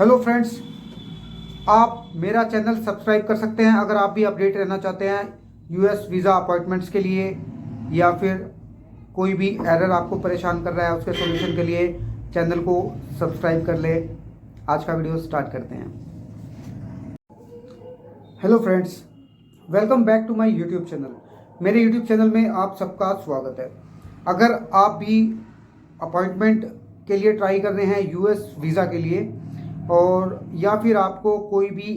Hello friends, आप मेरा channel subscribe कर सकते हैं अगर आप भी अपडेट रहना चाहते हैं यूएस वीज़ा अपॉइंटमेंट्स के लिए, या फिर कोई भी एरर आपको परेशान कर रहा है उसके सॉल्यूशन के लिए चैनल को सब्सक्राइब कर ले। आज का वीडियो स्टार्ट करते हैं। Hello friends, welcome back to my YouTube channel. मेरे यूट्यूब चैनल में आप सबका स्वागत है। अगर आप भी अपॉइंटमेंट के लिए ट्राई कर रहे हैं यूएस वीज़ा के लिए, और या फिर आपको कोई भी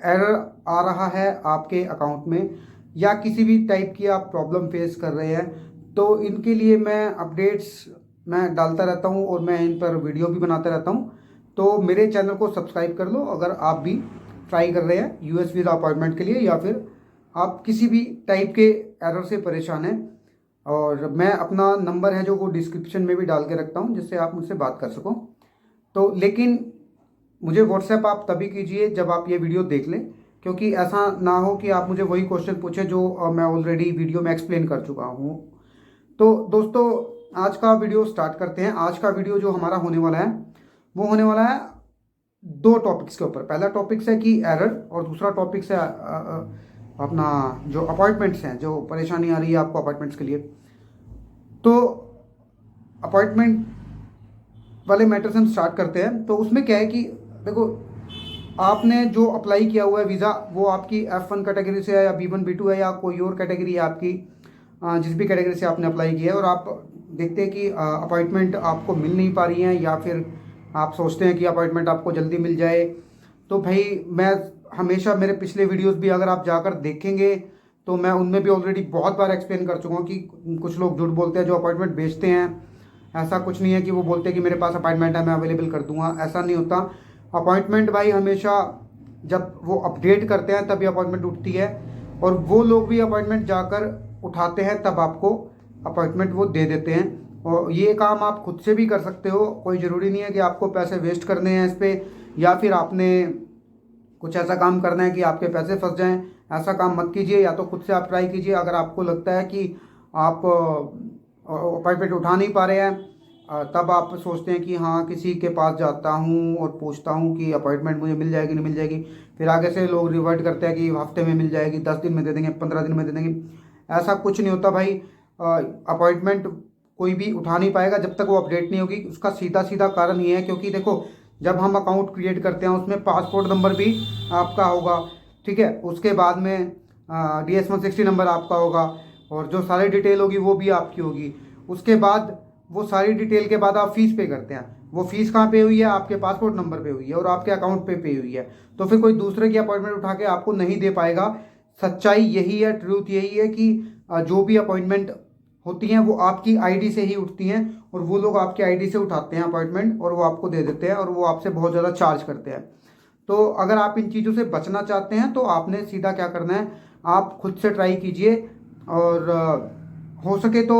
एरर आ रहा है आपके अकाउंट में, या किसी भी टाइप की आप प्रॉब्लम फेस कर रहे हैं, तो इनके लिए मैं अपडेट्स मैं डालता रहता हूं और मैं इन पर वीडियो भी बनाता रहता हूं। तो मेरे चैनल को सब्सक्राइब कर लो अगर आप भी ट्राई कर रहे हैं यूएस वीज़ा अपॉइंटमेंट के लिए, या फिर आप किसी भी टाइप के एरर से परेशान हैं। और मैं अपना नंबर है जो वो डिस्क्रिप्शन में भी डाल के रखता हूँ, जिससे आप मुझसे बात कर सको। तो लेकिन मुझे व्हाट्सएप आप तभी कीजिए जब आप ये वीडियो देख लें, क्योंकि ऐसा ना हो कि आप मुझे वही क्वेश्चन पूछे जो मैं ऑलरेडी वीडियो में एक्सप्लेन कर चुका हूँ। तो दोस्तों, आज का वीडियो स्टार्ट करते हैं। आज का वीडियो जो हमारा होने वाला है वो होने वाला है दो टॉपिक्स के ऊपर। पहला टॉपिक्स है कि एरर, और दूसरा टॉपिक्स है अपना जो अपॉइंटमेंट्स हैं, जो परेशानी आ रही है आपको अपॉइंटमेंट्स के लिए। तो अपॉइंटमेंट वाले मैटर से हम स्टार्ट करते हैं। तो उसमें क्या है कि देखो, आपने जो अप्लाई किया हुआ है वीज़ा, वो आपकी F1 कैटेगरी से है या B1 B2 है या कोई और कैटेगरी है आपकी, जिस भी कैटेगरी से आपने अप्लाई किया है, और आप देखते हैं कि अपॉइंटमेंट आपको मिल नहीं पा रही हैं, या फिर आप सोचते हैं कि अपॉइंटमेंट आपको जल्दी मिल जाए। तो भाई, मैं हमेशा मेरे पिछले वीडियोज़ भी अगर आप जाकर देखेंगे तो मैं उनमें भी ऑलरेडी बहुत बार एक्सप्लेन कर चुका हूँ कि कुछ लोग झूठ बोलते हैं जो अपॉइंटमेंट बेचते हैं। ऐसा कुछ नहीं है कि वो बोलते हैं कि मेरे पास अपॉइंटमेंट है, मैं अवेलेबल कर दूंगा, ऐसा नहीं होता। अपॉइंटमेंट भाई हमेशा जब वो अपडेट करते हैं तभी अपॉइंटमेंट उठती है, और वो लोग भी अपॉइंटमेंट जाकर उठाते हैं तब आपको अपॉइंटमेंट वो दे देते हैं। और ये काम आप खुद से भी कर सकते हो, कोई ज़रूरी नहीं है कि आपको पैसे वेस्ट करने हैं इस पर, या फिर आपने कुछ ऐसा काम करना है कि आपके पैसे फंस जाएं। ऐसा काम मत कीजिए, या तो खुद से आप ट्राई कीजिए। अगर आपको लगता है कि आप अपॉइंटमेंट उठा नहीं पा रहे हैं, तब आप सोचते हैं कि हाँ, किसी के पास जाता हूँ और पूछता हूँ कि अपॉइंटमेंट मुझे मिल जाएगी नहीं मिल जाएगी। फिर आगे से लोग रिवर्ट करते हैं कि हफ्ते में मिल जाएगी, 10 दिन में दे देंगे, 15 दिन में दे देंगे। ऐसा कुछ नहीं होता भाई। अपॉइंटमेंट कोई भी उठा नहीं पाएगा जब तक वो अपडेट नहीं होगी। उसका सीधा सीधा कारण ये है क्योंकि देखो, जब हम अकाउंट क्रिएट करते हैं उसमें पासपोर्ट नंबर भी आपका होगा, ठीक है। उसके बाद में DS-160 नंबर आपका होगा, और जो सारी डिटेल होगी वो भी आपकी होगी। उसके बाद वो सारी डिटेल के बाद आप फीस पे करते हैं। वो फीस कहाँ पे हुई है? आपके पासपोर्ट नंबर पे हुई है और आपके अकाउंट पे हुई है। तो फिर कोई दूसरे की अपॉइंटमेंट उठा के आपको नहीं दे पाएगा। सच्चाई यही है, ट्रूथ यही है कि जो भी अपॉइंटमेंट होती हैं वो आपकी आईडी से ही उठती हैं, और वो लोग आपकी आईडी से उठाते हैं अपॉइंटमेंट और वो आपको दे देते हैं, और वो आपसे बहुत ज़्यादा चार्ज करते हैं। तो अगर आप इन चीज़ों से बचना चाहते हैं तो आपने सीधा क्या करना है, आप खुद से ट्राई कीजिए। और हो सके तो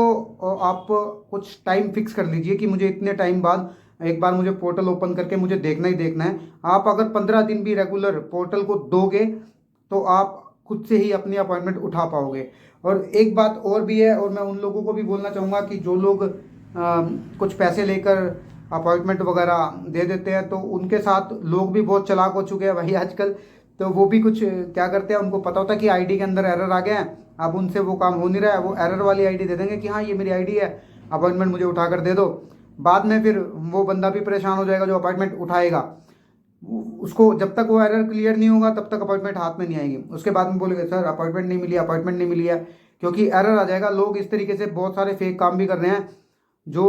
आप कुछ टाइम फिक्स कर लीजिए कि मुझे इतने टाइम बाद एक बार मुझे पोर्टल ओपन करके मुझे देखना ही देखना है। आप अगर 15 दिन भी रेगुलर पोर्टल को दोगे तो आप खुद से ही अपनी अपॉइंटमेंट उठा पाओगे। और एक बात और भी है, और मैं उन लोगों को भी बोलना चाहूँगा कि जो लोग कुछ पैसे लेकर अपॉइंटमेंट वगैरह दे देते हैं, तो उनके साथ लोग भी बहुत चालाक हो चुके हैं भाई आजकल। तो वो भी कुछ क्या करते हैं, उनको पता होता है कि आईडी के अंदर एरर आ गया है, अब उनसे वो काम हो नहीं रहा है, वो एरर वाली आईडी दे देंगे कि हाँ, ये मेरी आईडी है, अपॉइंटमेंट मुझे उठा कर दे दो। बाद में फिर वो बंदा भी परेशान हो जाएगा जो अपॉइंटमेंट उठाएगा। उसको जब तक वो एरर क्लियर नहीं होगा तब तक अपॉइंटमेंट हाथ में नहीं आएगी। उसके बाद में बोलेंगे सर अपॉइंटमेंट नहीं मिली, अपॉइंटमेंट नहीं मिली है, क्योंकि एरर आ जाएगा। लोग इस तरीके से बहुत सारे फेक काम भी कर रहे हैं। जो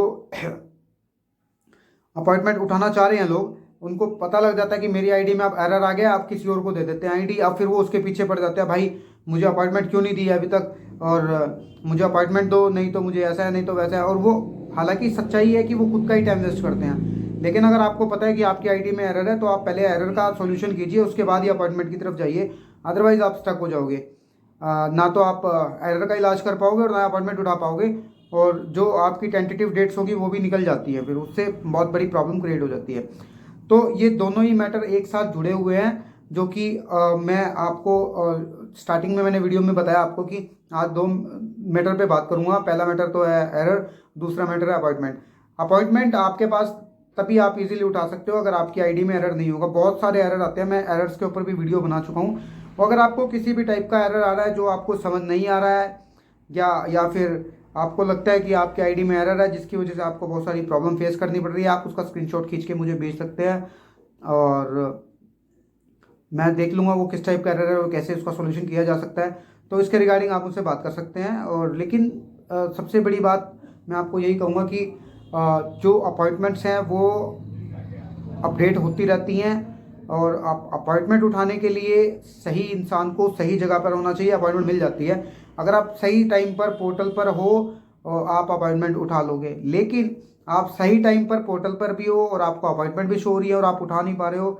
अपॉइंटमेंट उठाना चाह रहे हैं लोग, उनको पता लग जाता है कि मेरी आईडी में अब एरर आ गया, आप किसी और को दे देते हैं आईडी। अब फिर वो उसके पीछे पड़ जाते हैं, भाई मुझे अपॉइंटमेंट क्यों नहीं दी है अभी तक, और मुझे अपॉइंटमेंट दो, नहीं तो मुझे ऐसा है, नहीं तो वैसा है। और वो हालांकि सच्चाई है कि वो खुद का ही टाइम वेस्ट करते हैं। लेकिन अगर आपको पता है कि आपकी आईडी में एरर है तो आप पहले एरर का सॉल्यूशन कीजिए, उसके बाद ही अपॉइंटमेंट की तरफ जाइए। अदरवाइज आप स्टक हो जाओगे। ना तो आप एरर का इलाज कर पाओगे और ना अपॉइंटमेंट उठा पाओगे, और जो आपकी टेंटेटिव डेट्स होगी वो भी निकल जाती है, फिर उससे बहुत बड़ी प्रॉब्लम क्रिएट हो जाती है। तो ये दोनों ही मैटर एक साथ जुड़े हुए हैं, जो कि मैं आपको स्टार्टिंग में मैंने वीडियो में बताया आपको कि आज दो मैटर पे बात करूंगा। पहला मैटर तो है एरर, दूसरा मैटर है अपॉइंटमेंट। अपॉइंटमेंट आपके पास तभी आप इजीली उठा सकते हो, अगर आपकी आईडी में एरर नहीं होगा। बहुत सारे एरर आते हैं, मैं एरर्स के ऊपर भी वीडियो बना चुका हूँ। और अगर आपको किसी भी टाइप का एरर आ रहा है जो आपको समझ नहीं आ रहा है, या फिर आपको लगता है कि आपकी आईडी में एरर है जिसकी वजह से आपको बहुत सारी प्रॉब्लम फेस करनी पड़ रही है, आप उसका स्क्रीनशॉट खींच के मुझे भेज सकते हैं और मैं देख लूँगा वो किस टाइप का एरर है और कैसे उसका सोल्यूशन किया जा सकता है। तो इसके रिगार्डिंग आप मुझसे बात कर सकते हैं। और लेकिन सबसे बड़ी बात मैं आपको यही कहूँगा कि जो अपॉइंटमेंट्स हैं वो अपडेट होती रहती हैं, और आप अपॉइंटमेंट उठाने के लिए सही इंसान को सही जगह पर होना चाहिए, अपॉइंटमेंट मिल जाती है। अगर आप सही टाइम पर पोर्टल पर हो और आप अपॉइंटमेंट उठा लोगे, लेकिन आप सही टाइम पर पोर्टल पर भी हो और आपको अपॉइंटमेंट भी शो हो रही है और आप उठा नहीं पा रहे हो,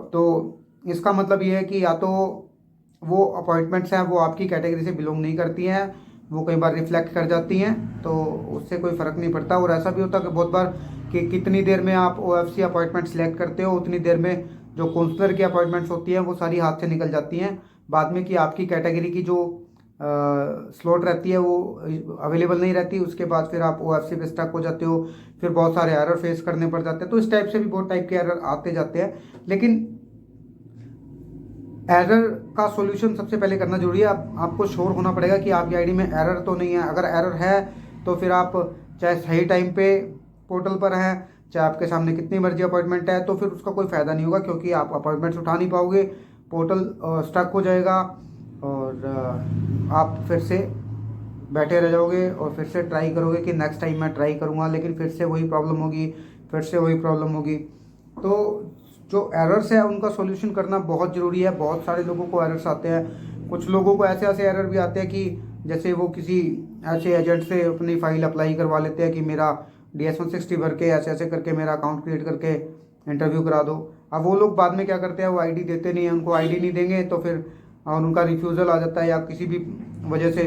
तो इसका मतलब ये है कि या तो वो अपॉइंटमेंट्स हैं वो आपकी कैटेगरी से बिलोंग नहीं करती हैं, वो कई बार रिफ्लेक्ट कर जाती हैं, तो उससे कोई फ़र्क नहीं पड़ता। और ऐसा भी होता है कि बहुत बार कि कितनी देर में आप OFC अपॉइंटमेंट सेलेक्ट करते हो, उतनी देर में जो काउंसलर की अपॉइंटमेंट्स होती हैं वो सारी हाथ से निकल जाती हैं बाद में, कि आपकी कैटेगरी की जो स्लॉट रहती है वो अवेलेबल नहीं रहती। उसके बाद फिर आप OFC पे स्टक हो जाते हो, फिर बहुत सारे एरर फेस करने पड़ जाते हैं। तो इस टाइप से भी बहुत टाइप के एरर आते जाते हैं, लेकिन एरर का सॉल्यूशन सबसे पहले करना जरूरी है। आपको श्योर होना पड़ेगा कि आपकी आईडी में एरर तो नहीं है। अगर एरर है तो फिर आप चाहे सही टाइम पे पोर्टल पर हैं, चाहे आपके सामने कितनी मर्जी अपॉइंटमेंट है, तो फिर उसका कोई फ़ायदा नहीं होगा, क्योंकि आप अपॉइंटमेंट्स उठा नहीं पाओगे, पोर्टल स्टक हो जाएगा और आप फिर से बैठे रह जाओगे और फिर से ट्राई करोगे कि नेक्स्ट टाइम मैं ट्राई करूँगा, लेकिन फिर से वही प्रॉब्लम होगी, फिर से वही प्रॉब्लम होगी। तो जो एरर्स है उनका सॉल्यूशन करना बहुत ज़रूरी है। बहुत सारे लोगों को एरर्स आते हैं, कुछ लोगों को ऐसे ऐसे एरर भी आते हैं कि जैसे वो किसी ऐसे एजेंट से अपनी फ़ाइल अप्लाई करवा लेते हैं कि मेरा DS-160 भर के ऐसे ऐसे करके मेरा अकाउंट क्रिएट करके इंटरव्यू करा दो। अब वो लोग बाद में क्या करते हैं, वो आईडी देते नहीं हैं, उनको आईडी नहीं देंगे तो फिर और उनका रिफ्यूज़ल आ जाता है, या किसी भी वजह से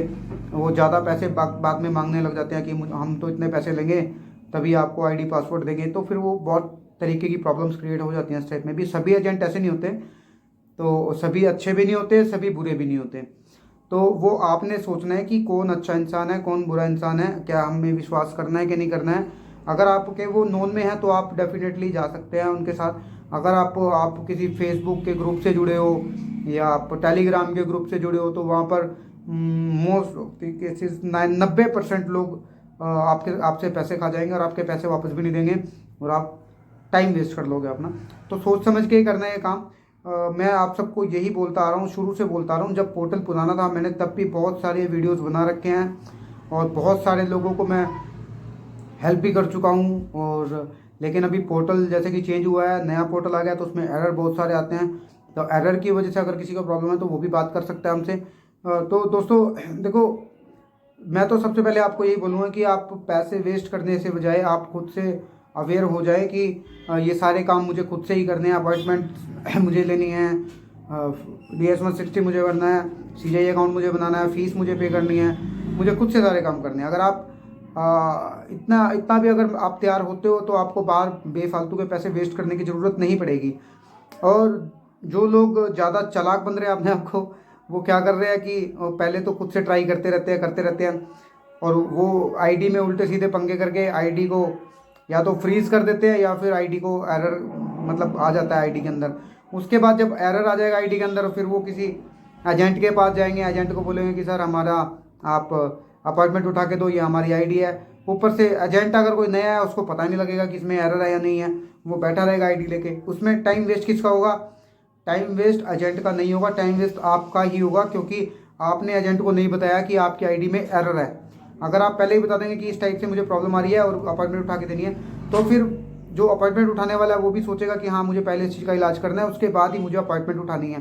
वो ज़्यादा पैसे बाद में मांगने लग जाते हैं कि हम तो इतने पैसे लेंगे तभी आपको आईडी पासवर्ड देंगे। तो फिर वो बहुत तरीके की प्रॉब्लम्स क्रिएट हो जाती हैं। इस टाइप में भी सभी एजेंट ऐसे नहीं होते, तो सभी अच्छे भी नहीं होते, सभी बुरे भी नहीं होते। तो वो आपने सोचना है कि कौन अच्छा इंसान है, कौन बुरा इंसान है, क्या हमें विश्वास करना है कि नहीं करना है। अगर आपके वो नोन में है तो आप डेफिनेटली जा सकते हैं उनके साथ। अगर आप किसी फेसबुक के ग्रुप से जुड़े हो या आप टेलीग्राम के ग्रुप से जुड़े हो, तो वहाँ पर मोस्ट ऑफ द केसेस 90% लोग आपसे पैसे खा जाएंगे और आपके पैसे वापस भी नहीं देंगे और आप टाइम वेस्ट कर लोगे अपना। तो सोच समझ के ही करना है ये काम। मैं आप सबको यही बोलता आ रहा हूँ, शुरू से बोलता आ रहा हूँ। जब पोर्टल पुराना था मैंने तब भी बहुत सारे वीडियोस बना रखे हैं और बहुत सारे लोगों को मैं हेल्प भी कर चुका हूँ। और लेकिन अभी पोर्टल जैसे कि चेंज हुआ है, नया पोर्टल आ गया, तो उसमें एरर बहुत सारे आते हैं। तो एरर की वजह से अगर किसी को प्रॉब्लम है तो वो भी बात कर सकता है हमसे। तो दोस्तों देखो, मैं तो सबसे पहले आपको यही बोलूँगा कि आप पैसे वेस्ट करने से बजाय आप खुद से अवेयर हो जाए कि ये सारे काम मुझे खुद से ही करने हैं। अपॉइंटमेंट मुझे लेनी है, DS-160 मुझे भरना है, CGI अकाउंट मुझे बनाना है, फ़ीस मुझे पे करनी है, मुझे खुद से सारे काम करने हैं। अगर आप इतना भी अगर आप तैयार होते हो तो आपको बाहर बेफालतू के पैसे वेस्ट करने की ज़रूरत नहीं पड़ेगी। और जो लोग ज़्यादा चालाक बन रहे हैं अपने आप को, वो क्या कर रहे हैं कि पहले तो खुद से ट्राई करते रहते हैं और वो आईडी में उल्टे सीधे पंगे करके आईडी को या तो फ्रीज़ कर देते हैं या फिर आईडी को एरर मतलब आ जाता है आईडी के अंदर। उसके बाद जब एरर आ जाएगा आईडी के अंदर, फिर वो किसी एजेंट के पास जाएंगे, एजेंट को बोलेंगे कि सर हमारा आप अपॉइंटमेंट उठा के दो, ये हमारी आईडी है। ऊपर से एजेंट अगर कोई नया है उसको पता नहीं लगेगा कि इसमें एरर है या नहीं है, वो बैठा रहेगा आईडी लेके। उसमें टाइम वेस्ट किसका होगा? टाइम वेस्ट एजेंट का नहीं होगा, टाइम वेस्ट आपका ही होगा, क्योंकि आपने एजेंट को नहीं बताया कि आपकी आईडी में एरर है। अगर आप पहले ही बता देंगे कि इस टाइप से मुझे प्रॉब्लम आ रही है और अपॉइंटमेंट उठा के देनी है, तो फिर जो अपॉइंटमेंट उठाने वाला है वो भी सोचेगा कि हाँ मुझे पहले इस चीज़ का इलाज करना है, उसके बाद ही मुझे अपॉइंटमेंट उठानी है।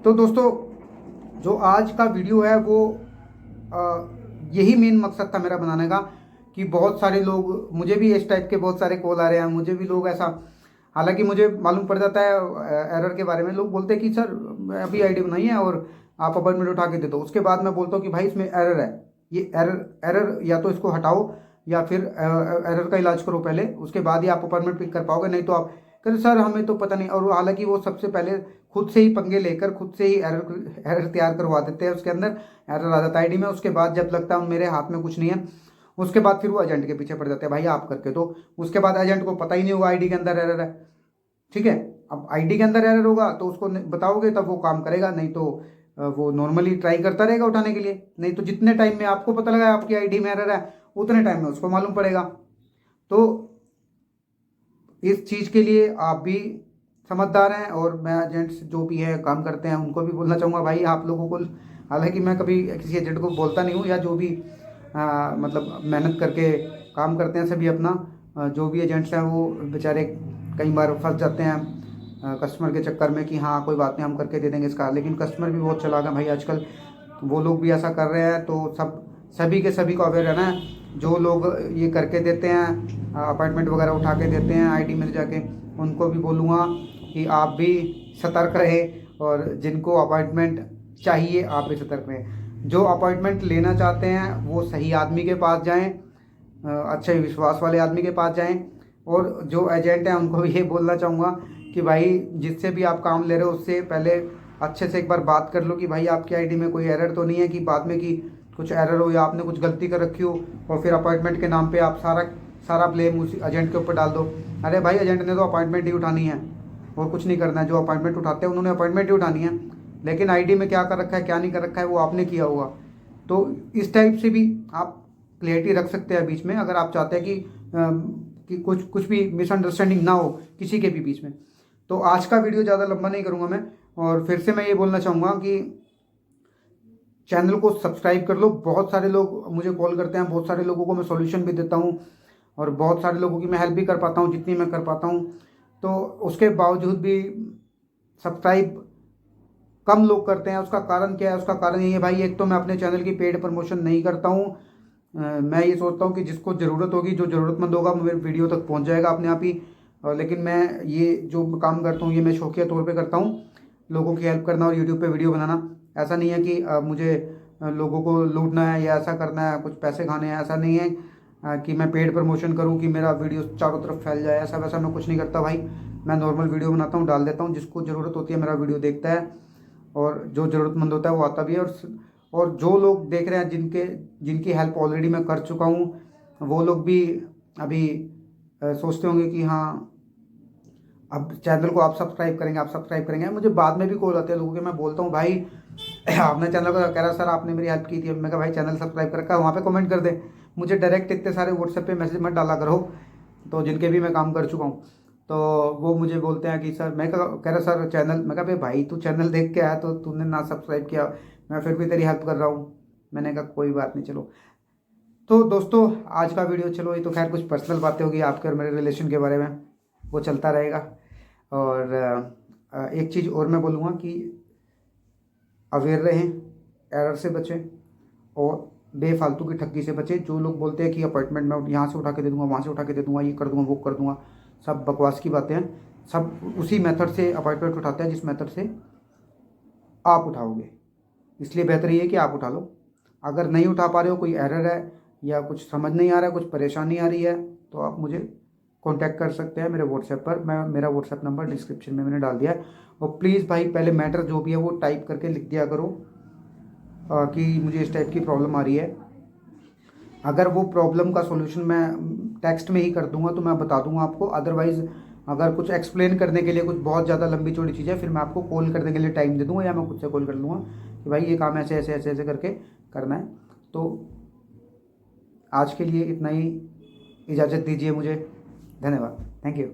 तो दोस्तों, जो आज का वीडियो है वो यही मेन मकसद था मेरा बनाने का, कि बहुत सारे लोग, मुझे भी इस टाइप के बहुत सारे कॉल आ रहे हैं, मुझे भी लोग ऐसा, हालांकि मुझे मालूम पड़ जाता है एरर के बारे में। लोग बोलते हैं कि सर अभी आईडी बनाई है और आप अपॉइंटमेंट उठा के दे दो। उसके बाद मैं बोलता हूँ कि भाई इसमें एरर है, ये एरर या तो इसको हटाओ या फिर एरर का इलाज करो पहले, उसके बाद ही आप अपॉइंटमेंट पिक कर पाओगे। नहीं तो आप कहते सर हमें तो पता नहीं, और हालांकि वो सबसे पहले खुद से ही पंगे लेकर खुद से ही एरर तैयार करवा देते हैं, उसके अंदर एरर आ जाता है आईडी में। उसके बाद जब लगता है मेरे हाथ में कुछ नहीं है, उसके बाद फिर वो एजेंट के पीछे पड़ जाते हैं, भाई आप करके दो। उसके बाद एजेंट को पता ही नहीं होगा आईडी के अंदर एरर है, ठीक है। अब आईडी के अंदर एरर होगा तो उसको बताओगे तब वो काम करेगा, नहीं तो वो नॉर्मली ट्राई करता रहेगा उठाने के लिए। नहीं तो जितने टाइम में आपको पता लगा आपकी आईडी में एरर है, उतने टाइम में उसको मालूम पड़ेगा। तो इस चीज़ के लिए आप भी समझदार हैं, और मैं एजेंट्स जो भी है काम करते हैं उनको भी बोलना चाहूँगा, भाई आप लोगों को, हालांकि मैं कभी किसी एजेंट को बोलता नहीं हूँ, या जो भी मतलब मेहनत करके काम करते हैं सभी अपना, जो भी एजेंट्स हैं वो बेचारे कई बार फंस जाते हैं कस्टमर के चक्कर में कि हाँ कोई बात नहीं हम करके दे देंगे इसका। लेकिन कस्टमर भी बहुत चालाक है भाई आजकल, वो लोग भी ऐसा कर रहे हैं। तो सभी के सभी को अवेयर रहना है। जो लोग ये करके देते हैं अपॉइंटमेंट वगैरह उठा के देते हैं आईडी में जाके, उनको भी बोलूँगा कि आप भी सतर्क रहे, और जिनको अपॉइंटमेंट चाहिए आप भी सतर्क रहें। जो अपॉइंटमेंट लेना चाहते हैं वो सही आदमी के पास जाएं, अच्छे विश्वास वाले आदमी के पास जाएं। और जो एजेंट हैं उनको भी ये बोलना चाहूँगा कि भाई जिससे भी आप काम ले रहे हो उससे पहले अच्छे से एक बार बात कर लो कि भाई आपकी आईडी में कोई एरर तो नहीं है, कि बाद में कि कुछ एरर हो या आपने कुछ गलती कर रखी हो और फिर अपॉइंटमेंट के नाम पे आप सारा ब्लेम उसी एजेंट के ऊपर डाल दो। अरे भाई एजेंट ने तो अपॉइंटमेंट ही उठानी है और कुछ नहीं करना है। जो अपॉइंटमेंट उठाते हैं उन्होंने अपॉइंटमेंट ही उठानी है, लेकिन आईडी में क्या कर रखा है क्या नहीं कर रखा है वो आपने किया होगा। तो इस टाइप से भी आप क्लियरिटी रख सकते हैं बीच में, अगर आप चाहते हैं कि कुछ भी मिसअंडरस्टैंडिंग ना हो किसी के भी बीच में। तो आज का वीडियो ज़्यादा लंबा नहीं करूँगा मैं, और फिर से मैं ये बोलना चाहूँगा कि चैनल को सब्सक्राइब कर लो। बहुत सारे लोग मुझे कॉल करते हैं, बहुत सारे लोगों को मैं सॉल्यूशन भी देता हूँ, और बहुत सारे लोगों की मैं हेल्प भी कर पाता हूँ जितनी मैं कर पाता हूँ। तो उसके बावजूद भी सब्सक्राइब कम लोग करते हैं। उसका कारण क्या है? उसका कारण यही है भाई, एक तो मैं अपने चैनल की पेड प्रमोशन नहीं करता हूँ। मैं ये सोचता हूँ कि जिसको ज़रूरत होगी, जो ज़रूरतमंद होगा, मेरे वीडियो तक पहुँच जाएगा अपने आप ही। लेकिन मैं ये जो काम करता हूँ ये मैं शौकिया तौर पे करता हूँ, लोगों की हेल्प करना और यूट्यूब पे वीडियो बनाना। ऐसा नहीं है कि मुझे लोगों को लूटना है या ऐसा करना है, कुछ पैसे खाने हैं, ऐसा नहीं है कि मैं पेड प्रमोशन करूँ कि मेरा वीडियो चारों तरफ फैल जाए। ऐसा वैसा मैं कुछ नहीं करता भाई। मैं नॉर्मल वीडियो बनाता हूँ, डाल देता हूँ, जिसको ज़रूरत होती है मेरा वीडियो देखता है, और जो ज़रूरतमंद होता है वो आता भी है। और जो लोग देख रहे हैं जिनकी हेल्प ऑलरेडी मैं कर चुका हूँ, वो लोग भी अभी सोचते होंगे कि हाँ अब चैनल को आप सब्सक्राइब करेंगे। मुझे बाद में भी कॉल आते हैं लोगों के, मैं बोलता हूँ भाई आपने चैनल को, कह रहा सर आपने मेरी हेल्प की थी। मैं कहा भाई चैनल सब्सक्राइब कर रखा है, वहाँ पे कमेंट कर दे। मुझे डायरेक्ट इतने सारे व्हाट्सएप पे मैसेज मत डाला करो, तो जिनके भी मैं काम कर चुका हूँ। तो वो मुझे बोलते हैं कि सर, मैं कह रहा सर चैनल, मैं कहा भाई तू चैनल देख के आया तो तूने ना सब्सक्राइब किया, मैं फिर भी तेरी हेल्प कर रहा हूँ। मैंने कहा कोई बात नहीं चलो। तो दोस्तों आज का वीडियो, चलो ये तो खैर कुछ पर्सनल बातें होगी आपके और मेरे रिलेशन के बारे में, वो चलता रहेगा। और एक चीज़ और मैं बोलूँगा कि अवेयर रहें, एरर से बचें और बेफालतू की ठगी से बचें। जो लोग बोलते हैं कि अपॉइंटमेंट मैं यहाँ से उठा के दे दूँगा, वहाँ से उठा के दे दूँगा, ये कर दूँगा वो कर दूँगा, सब बकवास की बातें हैं। सब उसी मेथड से अपॉइंटमेंट उठाते हैं जिस मेथड से आप उठाओगे। इसलिए बेहतर ये है कि आप उठा लो। अगर नहीं उठा पा रहे हो, कोई एरर है या कुछ समझ नहीं आ रहा है, कुछ परेशानी आ रही है, तो आप मुझे कांटेक्ट कर सकते हैं मेरे व्हाट्सएप पर। मेरा व्हाट्सएप नंबर डिस्क्रिप्शन में मैंने डाल दिया है। और प्लीज़ भाई पहले मैटर जो भी है वो टाइप करके लिख दिया करो कि मुझे इस टाइप की प्रॉब्लम आ रही है। अगर वो प्रॉब्लम का सॉल्यूशन मैं टेक्स्ट में ही कर दूंगा तो मैं बता दूंगा आपको। अदरवाइज़ अगर कुछ एक्सप्लेन करने के लिए कुछ बहुत ज़्यादा लंबी चौड़ी चीज़ है, फिर मैं आपको कॉल करने के लिए टाइम दे दूंगा, या मैं खुद से कॉल कर लूँगा कि भाई ये काम ऐसे ऐसे ऐसे ऐसे करके करना है। तो आज के लिए इतना ही, इजाज़त दीजिए मुझे। धन्यवाद, थैंक यू।